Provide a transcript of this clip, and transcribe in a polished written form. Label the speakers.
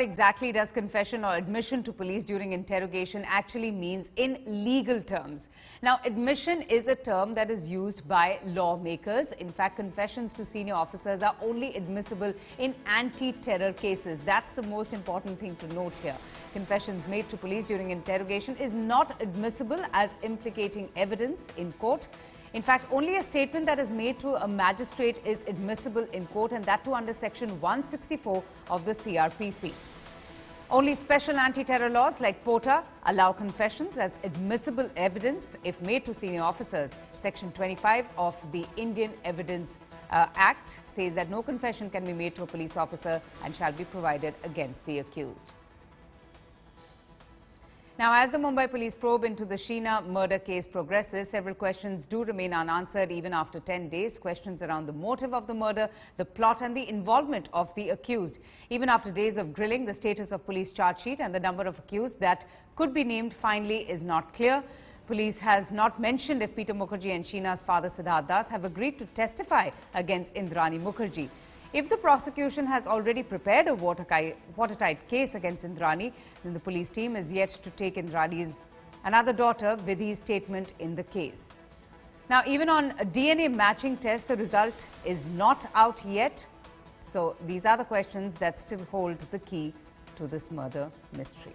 Speaker 1: What exactly does confession or admission to police during interrogation actually means in legal terms? Now, admission is a term that is used by lawmakers. In fact, confessions to senior officers are only admissible in anti-terror cases. That's the most important thing to note here. Confessions made to police during interrogation is not admissible as implicating evidence in court. In fact, only a statement that is made to a magistrate is admissible in court, and that too under Section 164 of the CRPC. Only special anti-terror laws like POTA allow confessions as admissible evidence if made to senior officers. Section 25 of the Indian Evidence Act says that no confession can be made to a police officer and shall be provided against the accused. Now, as the Mumbai police probe into the Sheena murder case progresses, several questions do remain unanswered even after 10 days. Questions around the motive of the murder, the plot and the involvement of the accused. Even after days of grilling, the status of police charge sheet and the number of accused that could be named finally is not clear. Police has not mentioned if Peter Mukherjee and Sheena's father Siddharth Das have agreed to testify against Indrani Mukherjee. If the prosecution has already prepared a watertight case against Indrani, then the police team is yet to take Indrani's another daughter Vidhi's statement in the case. Now, even on a DNA matching test, the result is not out yet. So, these are the questions that still hold the key to this murder mystery.